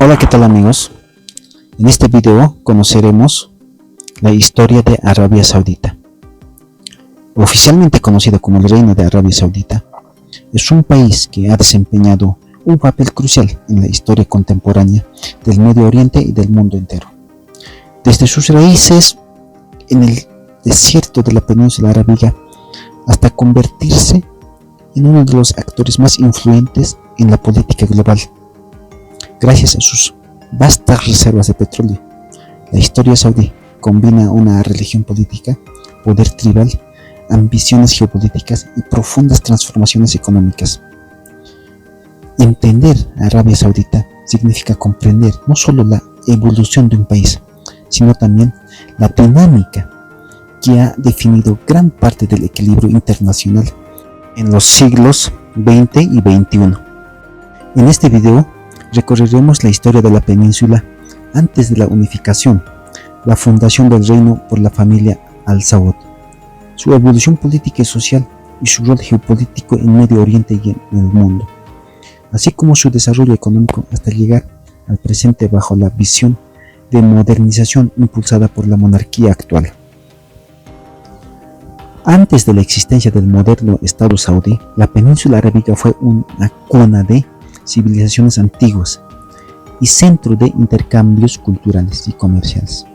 Hola, ¿qué tal amigos? En este video conoceremos la historia de Arabia Saudita. Oficialmente conocido como el Reino de Arabia Saudita, es un país que ha desempeñado un papel crucial en la historia contemporánea del Medio Oriente y del mundo entero. Desde sus raíces en el desierto de la península arábiga hasta convertirse en uno de los actores más influyentes en la política global. Gracias a sus vastas reservas de petróleo, la historia saudí combina una religión política, poder tribal, ambiciones geopolíticas y profundas transformaciones económicas. Entender a Arabia Saudita significa comprender no solo la evolución de un país, sino también la dinámica que ha definido gran parte del equilibrio internacional en los siglos XX y XXI. En este video recorreremos la historia de la península antes de la unificación, la fundación del reino por la familia Al Saud, su evolución política y social y su rol geopolítico en Medio Oriente y en el mundo, así como su desarrollo económico hasta llegar al presente bajo la visión de modernización impulsada por la monarquía actual. Antes de la existencia del moderno Estado saudí, la península arábiga fue una cuna de civilizaciones antiguas y centro de intercambios culturales y comerciales.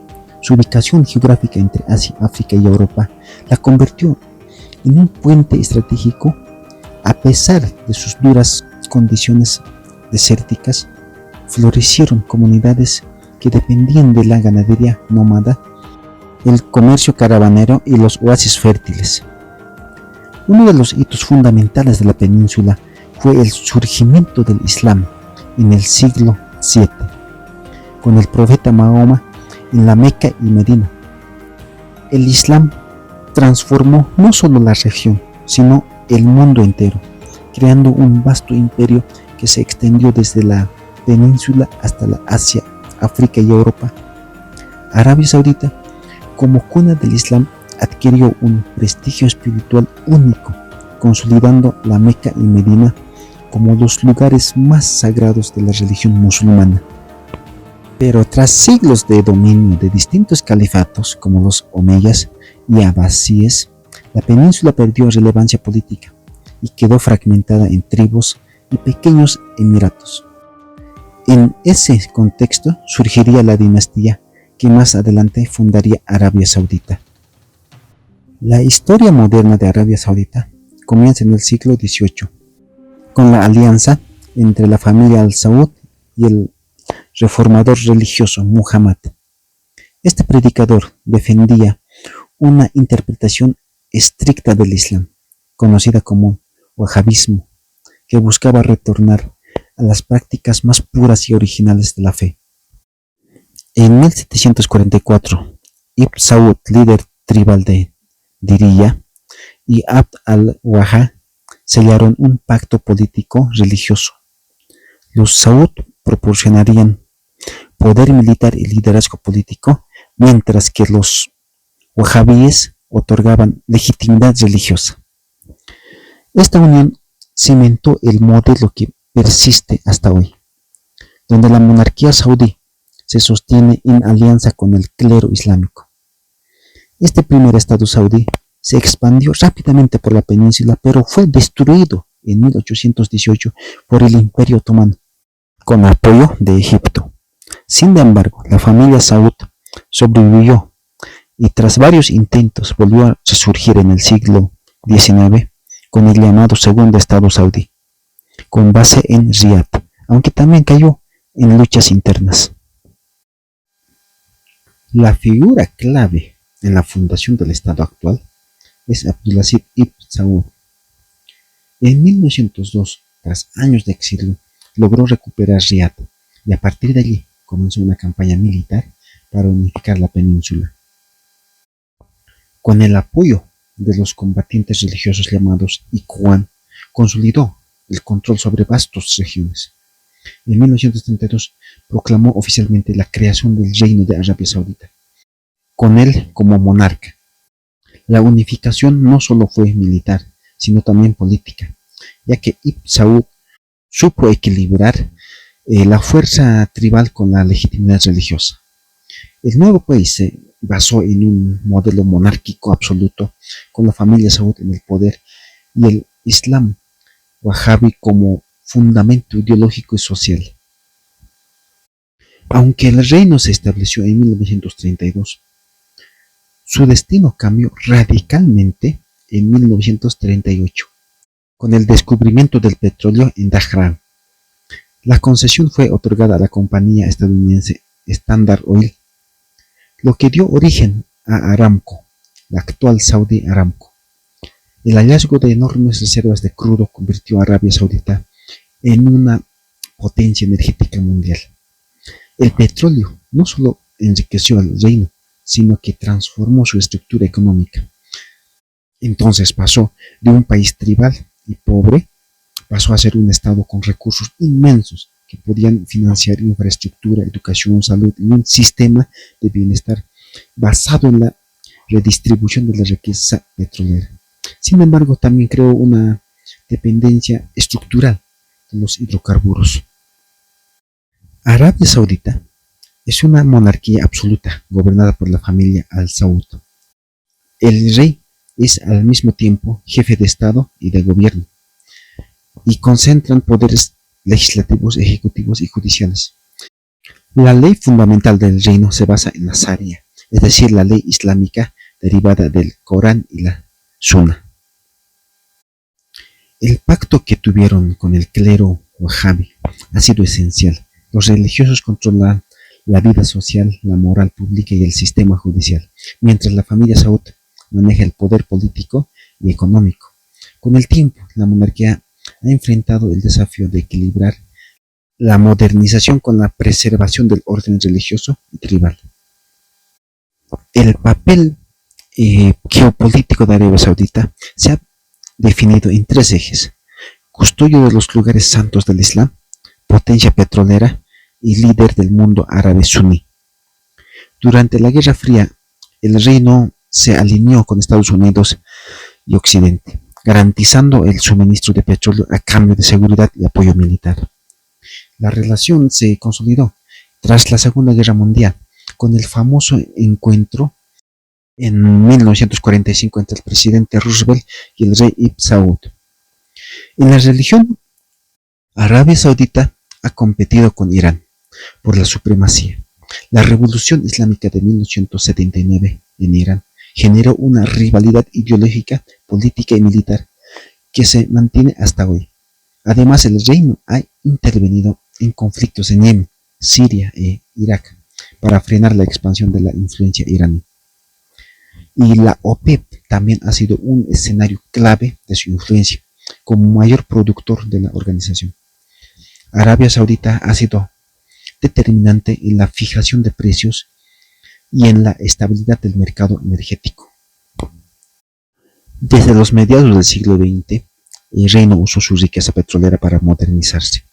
Su ubicación geográfica entre Asia, África y Europa la convirtió en un puente estratégico. A pesar de sus duras condiciones desérticas, florecieron comunidades que dependían de la ganadería nómada, el comercio caravanero y los oasis fértiles. Uno de los hitos fundamentales de la península fue el surgimiento del Islam en el siglo VII, con el profeta Mahoma en la Meca y Medina. El Islam transformó no solo la región, sino el mundo entero, creando un vasto imperio que se extendió desde la península hasta la Asia, África y Europa. Arabia Saudita, como cuna del Islam, adquirió un prestigio espiritual único, consolidando la Meca y Medina como los lugares más sagrados de la religión musulmana. Pero tras siglos de dominio de distintos califatos como los omeyas y abasíes, la península perdió relevancia política y quedó fragmentada en tribus y pequeños emiratos. En ese contexto surgiría la dinastía que más adelante fundaría Arabia Saudita. La historia moderna de Arabia Saudita comienza en el siglo XVIII, con la alianza entre la familia Al Saud y el reformador religioso Muhammad. Este predicador defendía una interpretación estricta del Islam, conocida como wahabismo, que buscaba retornar a las prácticas más puras y originales de la fe. En 1744, Ibn Saud, líder tribal de Diriyah, y Abd al-Wahhab sellaron un pacto político religioso. Los Saud proporcionarían poder militar y liderazgo político, mientras que los wahabíes otorgaban legitimidad religiosa. Esta unión cimentó el modelo que persiste hasta hoy, donde la monarquía saudí se sostiene en alianza con el clero islámico. Este primer estado saudí se expandió rápidamente por la península, pero fue destruido en 1818 por el Imperio Otomano, con apoyo de Egipto. Sin embargo, la familia Saud sobrevivió y tras varios intentos volvió a resurgir en el siglo XIX con el llamado Segundo Estado Saudí, con base en Riad, aunque también cayó en luchas internas. La figura clave en la fundación del Estado actual es Abdulaziz ibn Saud. En 1902, tras años de exilio, logró recuperar Riad y a partir de allí comenzó una campaña militar para unificar la península. Con el apoyo de los combatientes religiosos llamados Ikhwan, consolidó el control sobre vastas regiones. En 1932 proclamó oficialmente la creación del Reino de Arabia Saudita, con él como monarca. La unificación no solo fue militar, sino también política, ya que Ibn Saud supo equilibrar la fuerza tribal con la legitimidad religiosa. El nuevo país se basó en un modelo monárquico absoluto, con la familia Saud en el poder y el Islam Wahhabi como fundamento ideológico y social. Aunque el reino se estableció en 1932, su destino cambió radicalmente en 1938, con el descubrimiento del petróleo en Dhahran. La concesión fue otorgada a la compañía estadounidense Standard Oil, lo que dio origen a Aramco, la actual Saudi Aramco. El hallazgo de enormes reservas de crudo convirtió a Arabia Saudita en una potencia energética mundial. El petróleo no solo enriqueció al reino, sino que transformó su estructura económica. Entonces pasó de un país tribal y pobre, pasó a ser un estado con recursos inmensos que podían financiar infraestructura, educación, salud y un sistema de bienestar basado en la redistribución de la riqueza petrolera. Sin embargo, también creó una dependencia estructural de los hidrocarburos. Arabia Saudita es una monarquía absoluta gobernada por la familia Al Saud. El rey es al mismo tiempo jefe de Estado y de gobierno, y concentran poderes legislativos, ejecutivos y judiciales. La ley fundamental del reino se basa en la Sharia, es decir, la ley islámica derivada del Corán y la Sunna. El pacto que tuvieron con el clero wahhabi ha sido esencial. Los religiosos controlan la vida social, la moral pública y el sistema judicial, mientras la familia Saud maneja el poder político y económico. Con el tiempo, la monarquía ha enfrentado el desafío de equilibrar la modernización con la preservación del orden religioso y tribal. El papel geopolítico de Arabia Saudita se ha definido en tres ejes: custodio de los lugares santos del Islam, potencia petrolera y líder del mundo árabe suní. Durante la Guerra Fría, el reino se alineó con Estados Unidos y Occidente, garantizando el suministro de petróleo a cambio de seguridad y apoyo militar. La relación se consolidó tras la Segunda Guerra Mundial, con el famoso encuentro en 1945 entre el presidente Roosevelt y el rey Ibn Saud. En la religión, Arabia Saudita ha competido con Irán por la supremacía. La revolución islámica de 1979 en Irán generó una rivalidad ideológica, política y militar que se mantiene hasta hoy. Además, el reino ha intervenido en conflictos en Yemen, Siria e Irak para frenar la expansión de la influencia iraní. Y la OPEP también ha sido un escenario clave de su influencia como mayor productor de la organización. Arabia Saudita ha sido determinante en la fijación de precios y en la estabilidad del mercado energético. Desde los mediados del siglo XX, el reino usó su riqueza petrolera para modernizarse.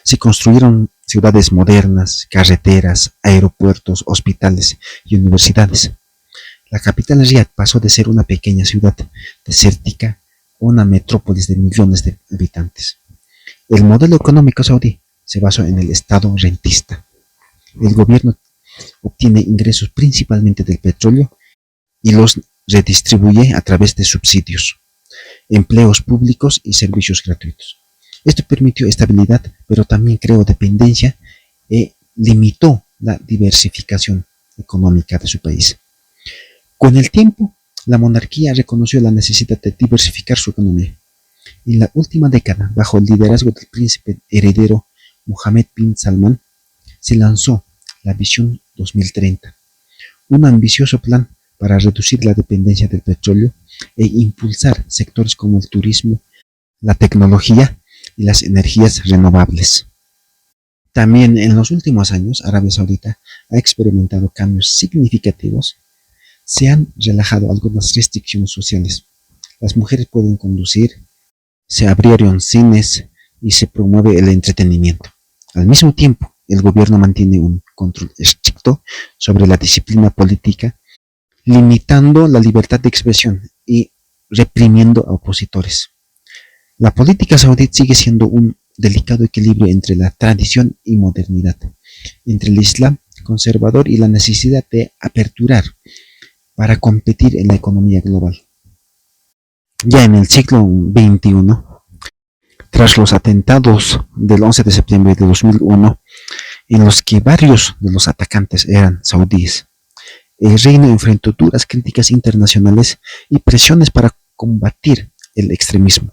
Se construyeron ciudades modernas, carreteras, aeropuertos, hospitales y universidades. La capital Riad pasó de ser una pequeña ciudad desértica a una metrópolis de millones de habitantes. El modelo económico saudí se basó en el Estado rentista. El gobierno obtiene ingresos principalmente del petróleo y los redistribuye a través de subsidios, empleos públicos y servicios gratuitos. Esto permitió estabilidad, pero también creó dependencia e limitó la diversificación económica de su país. Con el tiempo, la monarquía reconoció la necesidad de diversificar su economía. En la última década, bajo el liderazgo del príncipe heredero Mohammed bin Salman, se lanzó la Visión 2030, un ambicioso plan para reducir la dependencia del petróleo e impulsar sectores como el turismo, la tecnología y las energías renovables. También en los últimos años, Arabia Saudita ha experimentado cambios significativos. Se han relajado algunas restricciones sociales. Las mujeres pueden conducir, se abrieron cines y se promueve el entretenimiento. Al mismo tiempo, el gobierno mantiene un control estricto sobre la disciplina política, limitando la libertad de expresión y reprimiendo a opositores. La política saudí sigue siendo un delicado equilibrio entre la tradición y modernidad, entre el Islam conservador y la necesidad de aperturar para competir en la economía global. Ya en el siglo XXI, tras los atentados del 11 de septiembre de 2001, en los que varios de los atacantes eran saudíes, el reino enfrentó duras críticas internacionales y presiones para combatir el extremismo.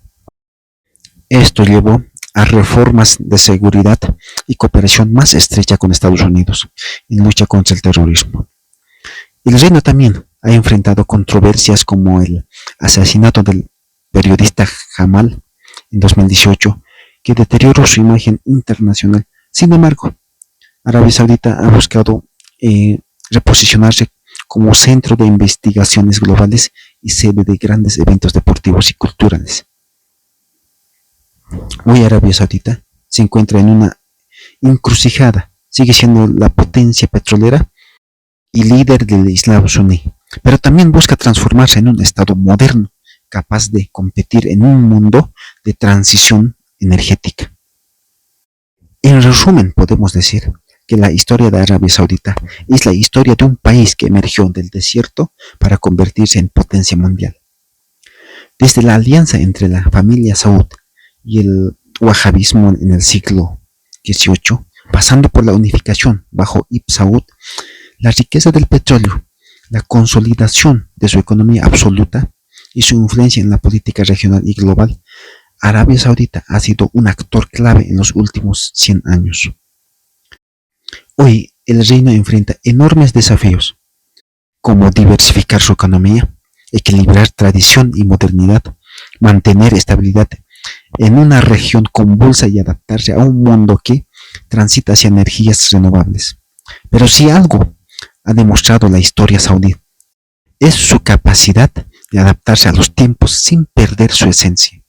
Esto llevó a reformas de seguridad y cooperación más estrecha con Estados Unidos en lucha contra el terrorismo. El reino también ha enfrentado controversias como el asesinato del periodista Jamal en 2018, que deterioró su imagen internacional. Sin embargo, Arabia Saudita ha buscado reposicionarse como centro de investigaciones globales y sede de grandes eventos deportivos y culturales. Hoy Arabia Saudita se encuentra en una encrucijada, sigue siendo la potencia petrolera y líder del Islam suní, pero también busca transformarse en un estado moderno, capaz de competir en un mundo de transición energética. En resumen, podemos decir que la historia de Arabia Saudita es la historia de un país que emergió del desierto para convertirse en potencia mundial. Desde la alianza entre la familia Saud y el wahabismo en el siglo XVIII, pasando por la unificación bajo Ibn Saud, la riqueza del petróleo, la consolidación de su economía absoluta y su influencia en la política regional y global, Arabia Saudita ha sido un actor clave en los últimos 100 años. Hoy el reino enfrenta enormes desafíos, como diversificar su economía, equilibrar tradición y modernidad, mantener estabilidad en una región convulsa y adaptarse a un mundo que transita hacia energías renovables. Pero si algo ha demostrado la historia saudí, es su capacidad de adaptarse a los tiempos sin perder su esencia.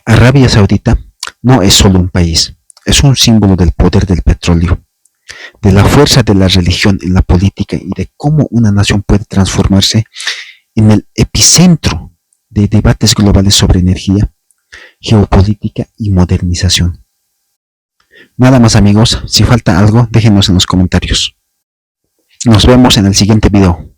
Arabia Saudita no es solo un país, es un símbolo del poder del petróleo, de la fuerza de la religión en la política y de cómo una nación puede transformarse en el epicentro de debates globales sobre energía, geopolítica y modernización. Nada más amigos, si falta algo déjenos en los comentarios. Nos vemos en el siguiente video.